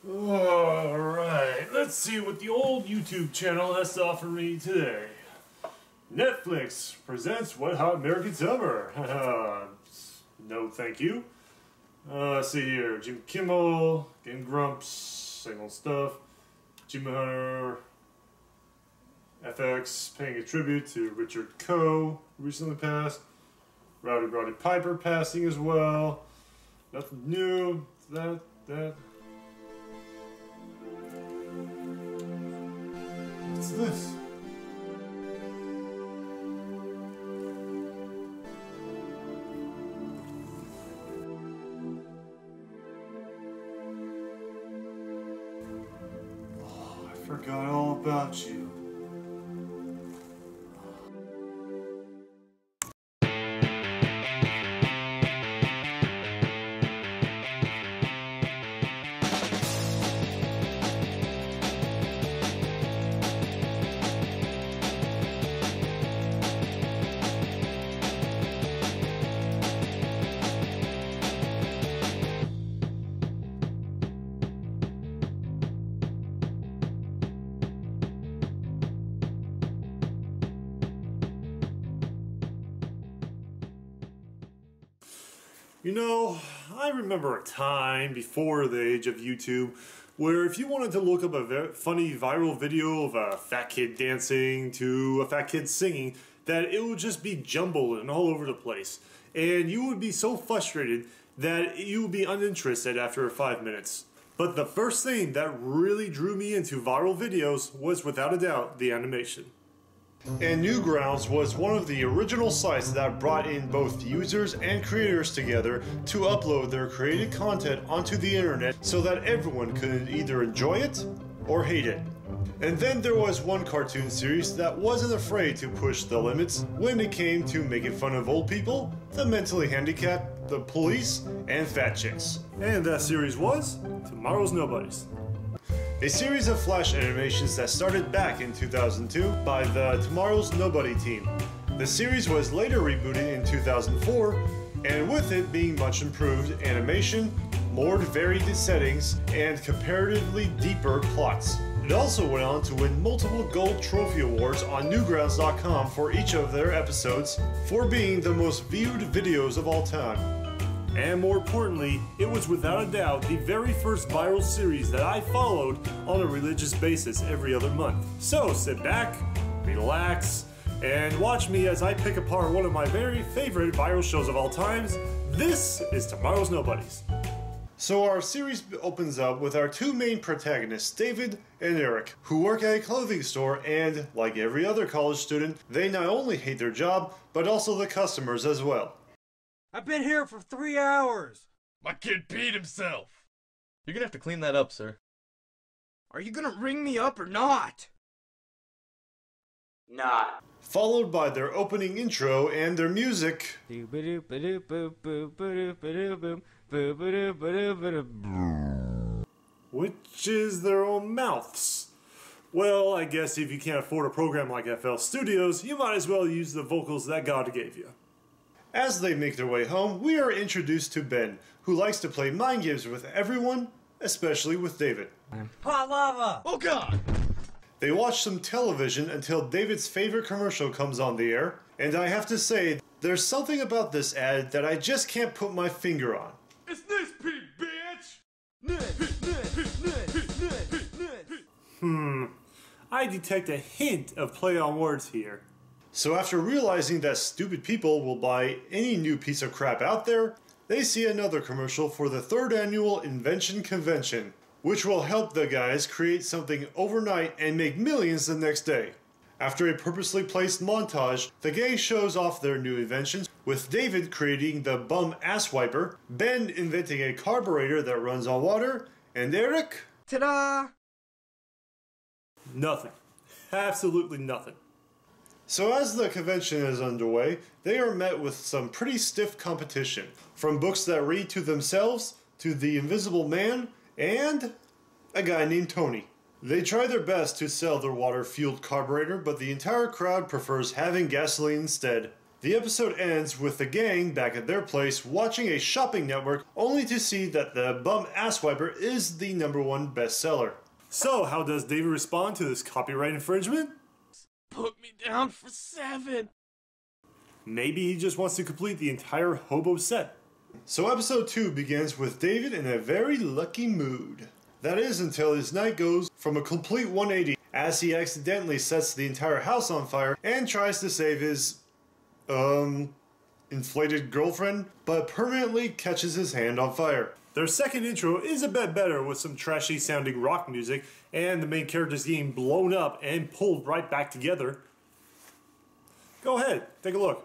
Alright, let's see what the old YouTube channel has to offer me today. Netflix presents Wet Hot American Summer. No thank you. Let's see here. Jim Kimmel, Game Grumps, same old stuff. Jim Hunter, FX paying a tribute to Richard Coe, who recently passed. Roddy Piper passing as well. Nothing new. That. What's this? Oh, I forgot all about you. You know, I remember a time before the age of YouTube where if you wanted to look up a funny viral video of a fat kid dancing to a fat kid singing, that it would just be jumbled and all over the place. And you would be so frustrated that you would be uninterested after 5 minutes. But the first thing that really drew me into viral videos was, without a doubt, the animation. And Newgrounds was one of the original sites that brought in both users and creators together to upload their created content onto the internet so that everyone could either enjoy it or hate it. And then there was one cartoon series that wasn't afraid to push the limits when it came to making fun of old people, the mentally handicapped, the police, and fat chicks. And that series was Tomorrow's Nobodies. A series of flash animations that started back in 2002 by the Tomorrow's Nobody team. The series was later rebooted in 2004, and with it being much improved animation, more varied settings, and comparatively deeper plots. It also went on to win multiple gold trophy awards on Newgrounds.com for each of their episodes for being the most viewed videos of all time. And more importantly, it was without a doubt the very first viral series that I followed on a religious basis every other month. So sit back, relax, and watch me as I pick apart one of my very favorite viral shows of all times. This is Tomorrow's Nobodies. So our series opens up with our two main protagonists, David and Eric, who work at a clothing store and, like every other college student, they not only hate their job, but also the customers as well. I've been here for 3 hours! My kid peed himself! You're gonna have to clean that up, sir. Are you gonna ring me up or not? Not. Followed by their opening intro and their music, which is their own mouths. Well, I guess if you can't afford a program like FL Studios, you might as well use the vocals that God gave you. As they make their way home, we are introduced to Ben, who likes to play mind games with everyone, especially with David. Hot lava! Oh God! They watch some television until David's favorite commercial comes on the air, and I have to say, there's something about this ad that I just can't put my finger on. It's this pig, bitch! I detect a hint of play on words here. So after realizing that stupid people will buy any new piece of crap out there, they see another commercial for the 3rd annual Invention Convention, which will help the guys create something overnight and make millions the next day. After a purposely placed montage, the gang shows off their new inventions, with David creating the bum ass wiper, Ben inventing a carburetor that runs on water, and Eric... Ta-da! Nothing. Absolutely nothing. So as the convention is underway, they are met with some pretty stiff competition, from books that read to themselves, to The Invisible Man, and a guy named Tony. They try their best to sell their water-fueled carburetor, but the entire crowd prefers having gasoline instead. The episode ends with the gang back at their place watching a shopping network, only to see that the bum ass wiper is the #1 bestseller. So, how does David respond to this copyright infringement? Put me down for 7. Maybe he just wants to complete the entire hobo set. So episode 2 begins with David in a very lucky mood. That is until his night goes from a complete 180 as he accidentally sets the entire house on fire and tries to save his inflated girlfriend, but permanently catches his hand on fire. Their second intro is a bit better with some trashy sounding rock music and the main characters getting blown up and pulled right back together. Go ahead, take a look.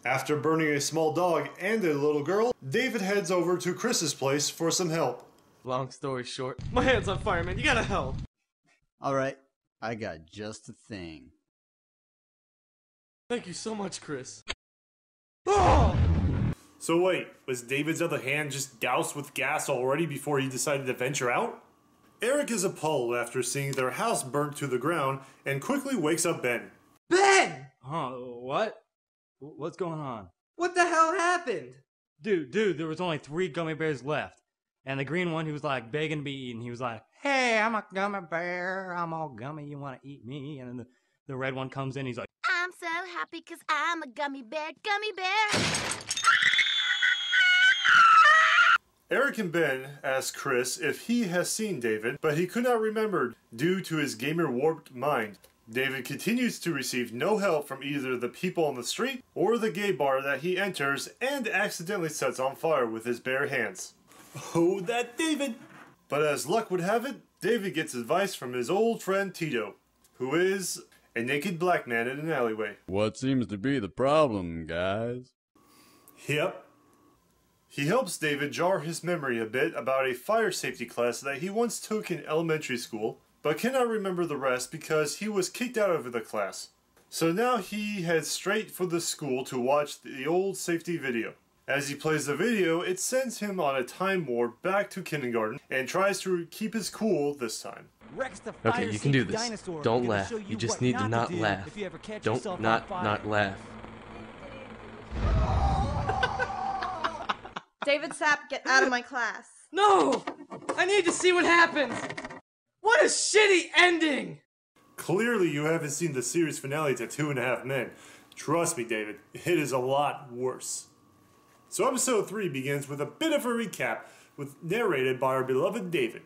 After burning a small dog and a little girl, David heads over to Chris's place for some help. Long story short, my hand's on fire, man. You gotta help. Alright, I got just the thing. Thank you so much, Chris. Oh! So wait, was David's other hand just doused with gas already before he decided to venture out? Eric is appalled after seeing their house burnt to the ground and quickly wakes up Ben. Ben! Huh, what? What's going on? What the hell happened? Dude, there was only 3 gummy bears left. And the green one, he was like begging to be eaten. He was like, hey, I'm a gummy bear. I'm all gummy. You want to eat me? And then the red one comes in. He's like, I'm so happy because I'm a gummy bear. Gummy bear! Eric and Ben ask Chris if he has seen David, but he could not remember due to his gamer-warped mind. David continues to receive no help from either the people on the street or the gay bar that he enters and accidentally sets on fire with his bare hands. Oh, that David! But as luck would have it, David gets advice from his old friend Tito, who is a naked black man in an alleyway. What seems to be the problem, guys? Yep. He helps David jar his memory a bit about a fire safety class that he once took in elementary school, but cannot remember the rest because he was kicked out of the class. So now he heads straight for the school to watch the old safety video. As he plays the video, it sends him on a time warp back to kindergarten and tries to keep his cool this time. Okay, you can do this. Don't laugh. You just need to not laugh. Don't not laugh. David Sapp, get out of my class. No! I need to see what happens! What a shitty ending! Clearly you haven't seen the series finale to 2.5 Men. Trust me, David, it is a lot worse. So episode 3 begins with a bit of a recap, narrated by our beloved David.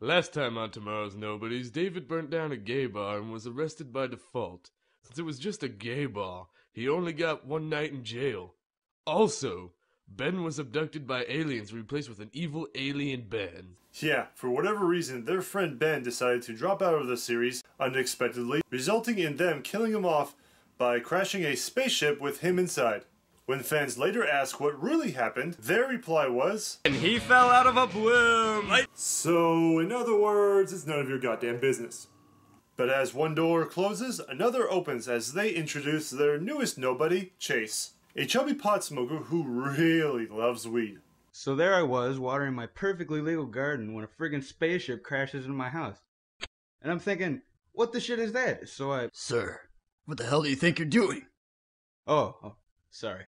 Last time on Tomorrow's Nobodies, David burnt down a gay bar and was arrested by default. Since it was just a gay bar, he only got 1 night in jail. Also, Ben was abducted by aliens replaced with an evil alien Ben. Yeah, for whatever reason, their friend Ben decided to drop out of the series unexpectedly, resulting in them killing him off by crashing a spaceship with him inside. When fans later asked what really happened, their reply was, And he fell out of a bloom! So, in other words, it's none of your goddamn business. But as one door closes, another opens as they introduce their newest nobody, Chase, a chubby pot smoker who really loves weed. So there I was, watering my perfectly legal garden when a friggin' spaceship crashes into my house. And I'm thinking, what the shit is that? So I... Sir, what the hell do you think you're doing? Oh, sorry.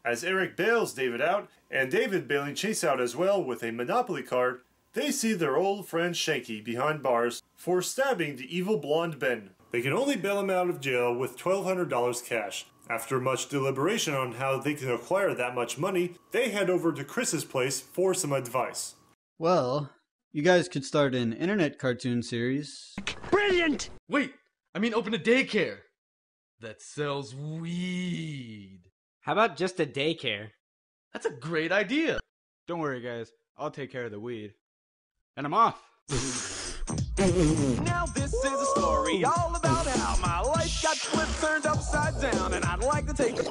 As Eric bails David out, and David bailing Chase out as well with a Monopoly card, they see their old friend Shanky behind bars for stabbing the evil blonde Ben. They can only bail him out of jail with $1,200 cash. After much deliberation on how they can acquire that much money, they head over to Chris's place for some advice. Well, you guys could start an internet cartoon series. Brilliant! Wait, I mean open a daycare that sells weed. How about just a daycare? That's a great idea. Don't worry, guys. I'll take care of the weed. And I'm off. Now this is a story all about how my life got flipped, turned upside down, and I'd like to take it.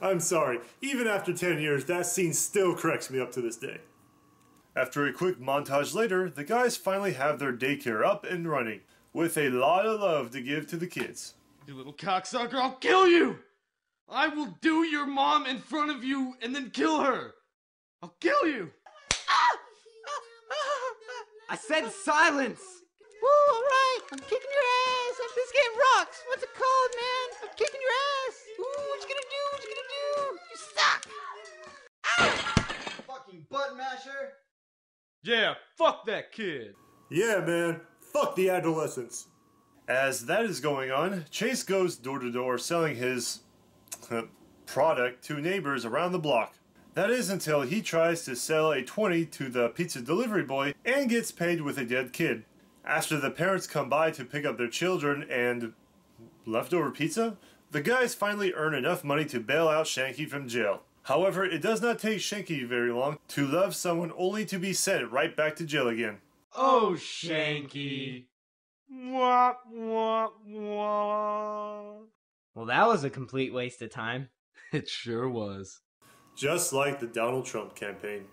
I'm sorry, even after 10 years, that scene still cracks me up to this day. After a quick montage later, the guys finally have their daycare up and running. with a lot of love to give to the kids. You little cocksucker, I'll kill you! I will do your mom in front of you and then kill her! I'll kill you! I said silence! Woo, alright, I'm kicking your ass. This game rocks. What's it called, man? I'm kicking your ass. Ooh, what you gonna do? What you gonna do? You suck! Fucking butt masher! Yeah, fuck that kid! Yeah, man, fuck the adolescents. As that is going on, Chase goes door to door selling his product to neighbors around the block. That is until he tries to sell a 20 to the pizza delivery boy and gets paid with a dead kid. After the parents come by to pick up their children and leftover pizza, the guys finally earn enough money to bail out Shanky from jail. However, it does not take Shanky very long to love someone only to be sent right back to jail again. Oh, Shanky. Wah, wah, wah. Well, that was a complete waste of time. It sure was. Just like the Donald Trump campaign.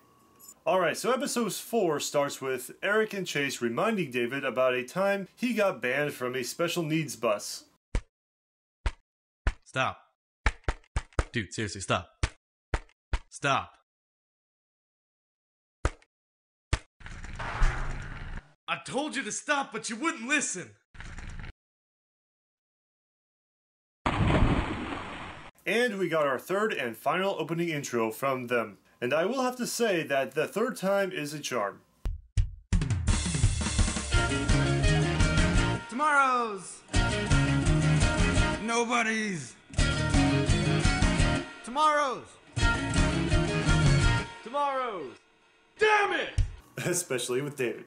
Alright, so episode 4 starts with Eric and Chase reminding David about a time he got banned from a special needs bus. Stop. Dude, seriously, stop. Stop. I told you to stop, but you wouldn't listen. And we got our third and final opening intro from them. And I will have to say that the third time is a charm. Tomorrow's Nobodies. Tomorrow's Tomorrow's. Damn it! Especially with David.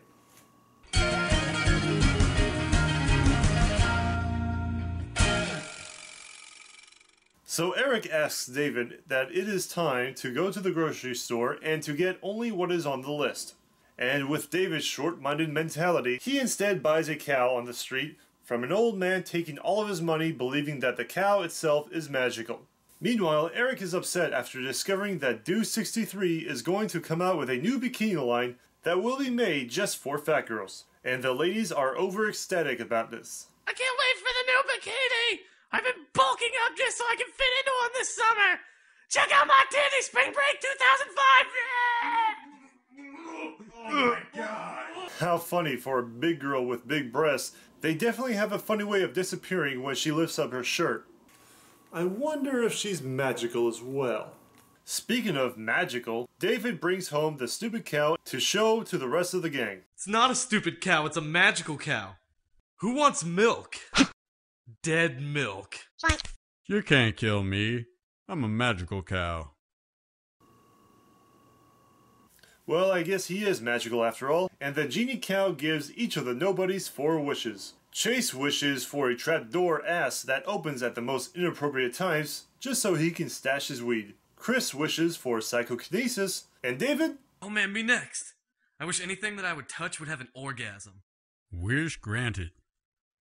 So Eric asks David that it is time to go to the grocery store and to get only what is on the list. And with David's short-minded mentality, he instead buys a cow on the street from an old man taking all of his money, believing that the cow itself is magical. Meanwhile, Eric is upset after discovering that Do63 is going to come out with a new bikini line that will be made just for fat girls. And the ladies are over ecstatic about this. I can't wait for the new bikini! I've been bulking up just so I can fit into one this summer! Check out my titty Spring Break 2005! Oh my god! How funny for a big girl with big breasts. They definitely have a funny way of disappearing when she lifts up her shirt. I wonder if she's magical as well. Speaking of magical, David brings home the stupid cow to show to the rest of the gang. It's not a stupid cow, it's a magical cow. Who wants milk? Dead milk. You can't kill me. I'm a magical cow. Well, I guess he is magical after all, and the genie cow gives each of the nobodies 4 wishes. Chase wishes for a trapdoor ass that opens at the most inappropriate times, just so he can stash his weed. Chris wishes for psychokinesis, and David? Oh man, me next. I wish anything that I would touch would have an orgasm. Wish granted.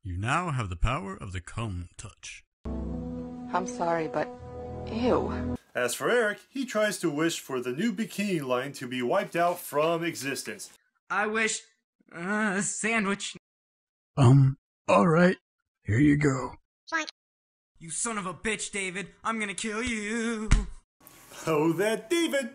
You now have the power of the cum touch. I'm sorry, but ew. As for Eric, he tries to wish for the new bikini line to be wiped out from existence. I wish... sandwich. Alright. Here you go. You son of a bitch, David. I'm gonna kill you. Oh, that David!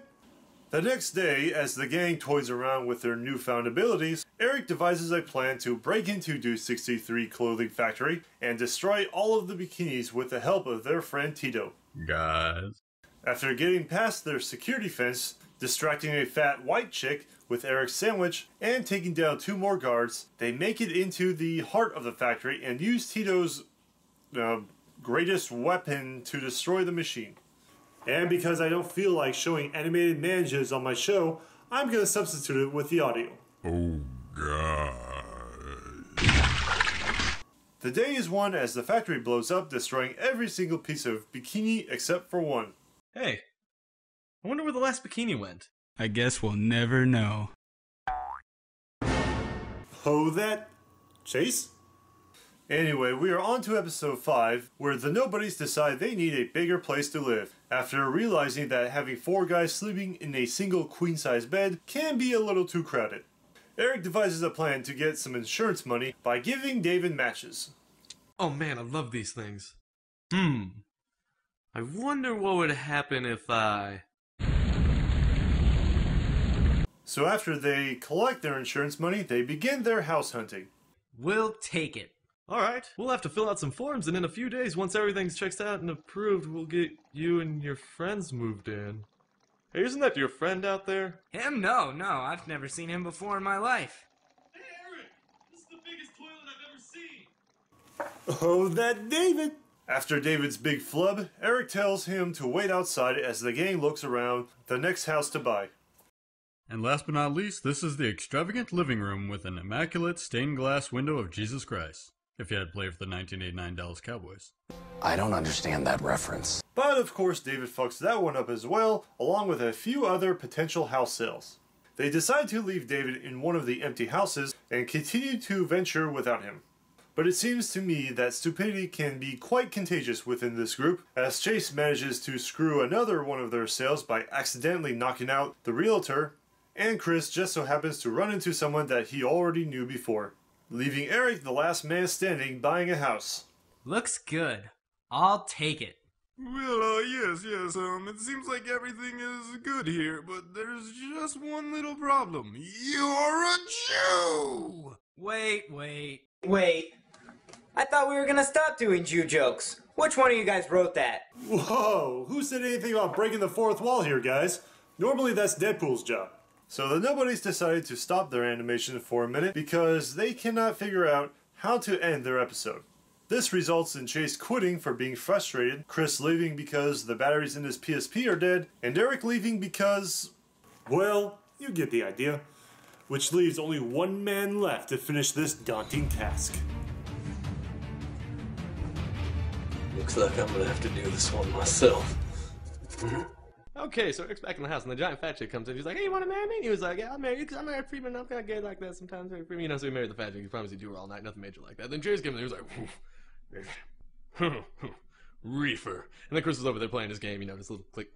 The next day, as the gang toys around with their newfound abilities, Eric devises a plan to break into Do63 clothing factory and destroy all of the bikinis with the help of their friend Tito. Guys. After getting past their security fence, distracting a fat white chick with Eric's sandwich, and taking down 2 more guards, they make it into the heart of the factory and use Tito's greatest weapon to destroy the machine. And because I don't feel like showing animated manjas on my show, I'm going to substitute it with the audio. Oh, God. The day is won as the factory blows up, destroying every single piece of bikini except for one. Hey, I wonder where the last bikini went. I guess we'll never know. Oh, that Chase? Anyway, we are on to episode 5, where the Nobodies decide they need a bigger place to live, after realizing that having 4 guys sleeping in a single queen-size bed can be a little too crowded. Eric devises a plan to get some insurance money by giving David matches. Oh man, I love these things. I wonder what would happen if I... So after they collect their insurance money, they begin their house hunting. We'll take it. Alright, we'll have to fill out some forms, and in a few days, once everything's checked out and approved, we'll get you and your friends moved in. Hey, isn't that your friend out there? Him? No, I've never seen him before in my life. Hey, Eric! This is the biggest toilet I've ever seen! Oh, that David! After David's big flub, Eric tells him to wait outside as the gang looks around the next house to buy. And last but not least, this is the extravagant living room with an immaculate stained glass window of Jesus Christ, if you had played for the 1989 Dallas Cowboys. I don't understand that reference. But of course David fucks that one up as well, along with a few other potential house sales. They decide to leave David in one of the empty houses and continue to venture without him. But it seems to me that stupidity can be quite contagious within this group, as Chase manages to screw another one of their sales by accidentally knocking out the realtor, and Chris just so happens to run into someone that he already knew before, leaving Eric the last man standing buying a house. Looks good. I'll take it. Well, yes, it seems like everything is good here, but there's just one little problem. You're a Jew! Wait. I thought we were gonna stop doing Jew jokes. Which one of you guys wrote that? Whoa, who said anything about breaking the fourth wall here, guys? Normally that's Deadpool's job. So the Nobodies decided to stop their animation for a minute because they cannot figure out how to end their episode. This results in Chase quitting for being frustrated, Chris leaving because the batteries in his PSP are dead, and Eric leaving because... well, you get the idea. Which leaves only one man left to finish this daunting task. Looks like I'm gonna have to do this one myself. Okay, so Eric's back in the house, and the giant fat chick comes in. She's like, "Hey, you want to marry me?" And he was like, "Yeah, I'll marry you, because I'm married Freeman. I'm kind of gay like that sometimes. Married Freeman." You know, so he married the fat chick. He promised he'd do her all night. Nothing major like that. Then Jerry's came in, he was like, "Reefer." And then Chris was over there playing his game, you know, just a little click,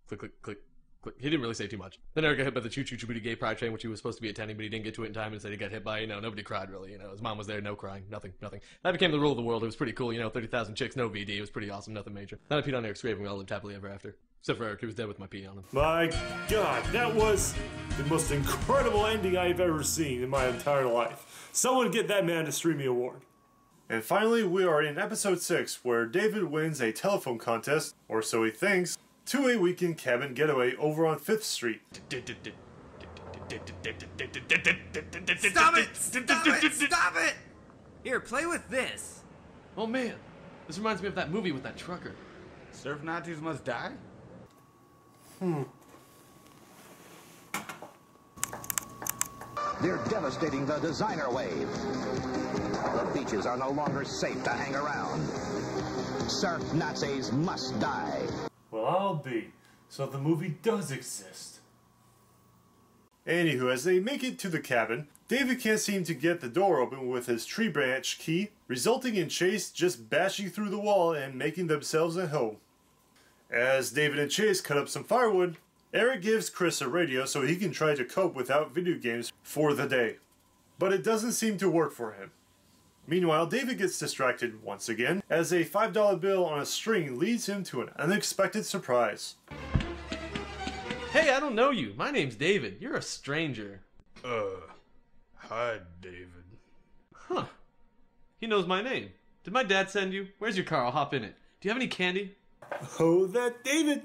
click, click, click, click. He didn't really say too much. Then Eric got hit by the choo-choo-choo-booty gay pride train, which he was supposed to be attending, but he didn't get to it in time, and said he got hit by, you know, nobody cried really, you know. His mom was there, no crying, nothing. That became the rule of the world. It was pretty cool, you know, 30,000 chicks, no VD. It was pretty awesome, nothing major. Then I peed on Eric's grave, and we all lived happily ever after. Except for Eric, he was dead with my pee on him. My God, that was the most incredible ending I've ever seen in my entire life. Someone get that man a Streamy Award. And finally, we are in episode 6, where David wins a telephone contest, or so he thinks, to a weekend cabin getaway over on 5th Street. Stop it! Here, play with this. Oh man, this reminds me of that movie with that trucker. Surf Nazis must die? They're devastating the designer wave. The beaches are no longer safe to hang around. Surf Nazis must die. Well, I'll be. So the movie does exist. Anywho, as they make it to the cabin, David can't seem to get the door open with his tree branch key, resulting in Chase just bashing through the wall and making themselves at home. As David and Chase cut up some firewood, Eric gives Chris a radio so he can try to cope without video games for the day. But it doesn't seem to work for him. Meanwhile, David gets distracted once again, as a $5 bill on a string leads him to an unexpected surprise. Hey, I don't know you. My name's David. You're a stranger. Hi, David. Huh. He knows my name. Did my dad send you? Where's your car? I'll hop in it. Do you have any candy? Oh, that David!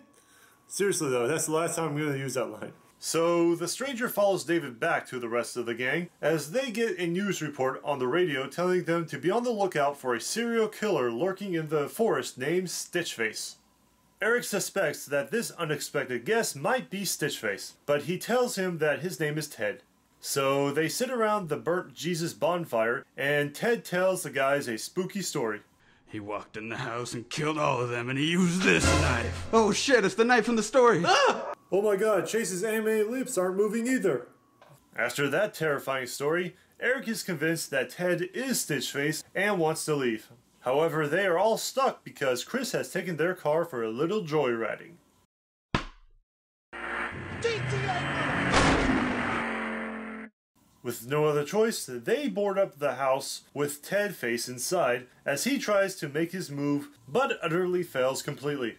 Seriously though, that's the last time I'm going to use that line. So, the stranger follows David back to the rest of the gang, as they get a news report on the radio telling them to be on the lookout for a serial killer lurking in the forest named Stitchface. Eric suspects that this unexpected guest might be Stitchface, but he tells him that his name is Ted. So they sit around the burnt Jesus bonfire, and Ted tells the guys a spooky story. He walked in the house and killed all of them, and he used this knife. Oh shit, it's the knife from the story. Ah! Oh my God, Chase's animated lips aren't moving either. After that terrifying story, Eric is convinced that Ted is Stitchface and wants to leave. However, they are all stuck because Chris has taken their car for a little joyriding. With no other choice, they board up the house with Ted face inside as he tries to make his move but utterly fails completely.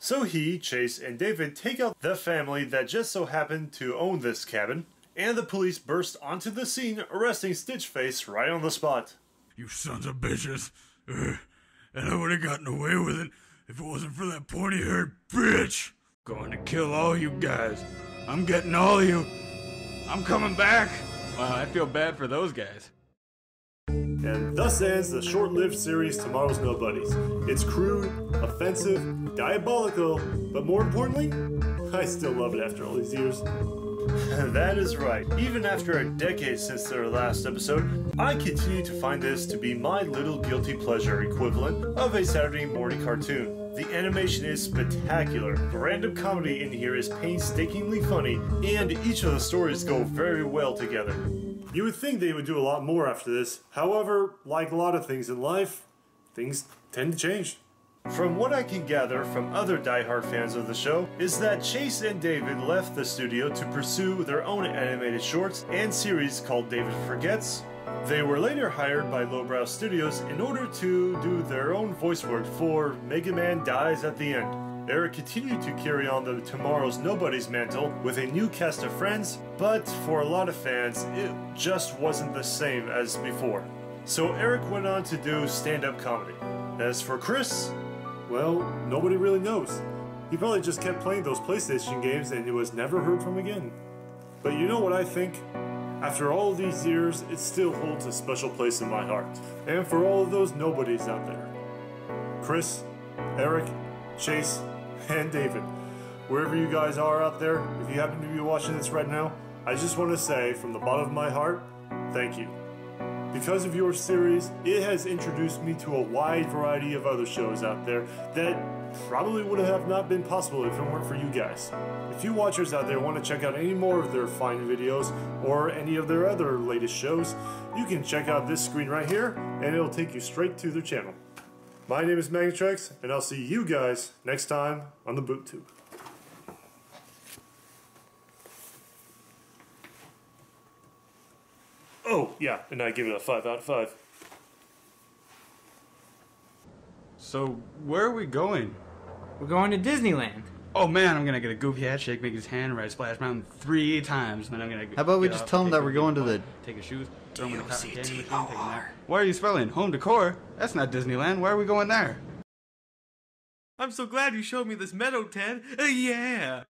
So he, Chase, and David take out the family that just so happened to own this cabin, and the police burst onto the scene, arresting Stitchface right on the spot. You sons of bitches. And I would have gotten away with it if it wasn't for that pointy-haired bitch. Going to kill all you guys. I'm getting all of you. I'm coming back. Wow, I feel bad for those guys. And thus ends the short-lived series Tomorrow's Nobodies. It's crude, offensive, diabolical, but more importantly, I still love it after all these years. That is right. Even after a decade since their last episode, I continue to find this to be my little guilty pleasure equivalent of a Saturday morning cartoon. The animation is spectacular, the random comedy in here is painstakingly funny, and each of the stories go very well together. You would think they would do a lot more after this, however, like a lot of things in life, things tend to change. From what I can gather from other diehard fans of the show, is that Chase and David left the studio to pursue their own animated shorts and series called David Forgets. They were later hired by Lowbrow Studios in order to do their own voice work for Mega Man Dies at the End. Eric continued to carry on the Tomorrow's Nobodies mantle with a new cast of friends, but for a lot of fans, it just wasn't the same as before. So Eric went on to do stand-up comedy. As for Chris, well, nobody really knows. He probably just kept playing those PlayStation games and he was never heard from again. But you know what I think? After all of these years, it still holds a special place in my heart. And for all of those nobodies out there. Chris, Eric, Chase, and David, wherever you guys are out there, if you happen to be watching this right now, I just want to say from the bottom of my heart, thank you. Because of your series, it has introduced me to a wide variety of other shows out there that probably would have not been possible if it weren't for you guys. If you watchers out there want to check out any more of their fine videos or any of their other latest shows, you can check out this screen right here and it'll take you straight to their channel. My name is Magnetrex, and I'll see you guys next time on TheBoobTube. Oh, yeah, and I give it a 5 out of 5. So, where are we going? We're going to Disneyland. Oh man, I'm gonna get a goofy hat shake, make his hand ride Splash Mountain 3 times, and then I'm gonna How about we get just off, tell him that take we're a going to big the... bun, take his shoes, throw him in the cotton candy machine, take a nap. Why are you spelling home decor? That's not Disneyland. Why are we going there? I'm so glad you showed me this meadow, Ted. Yeah.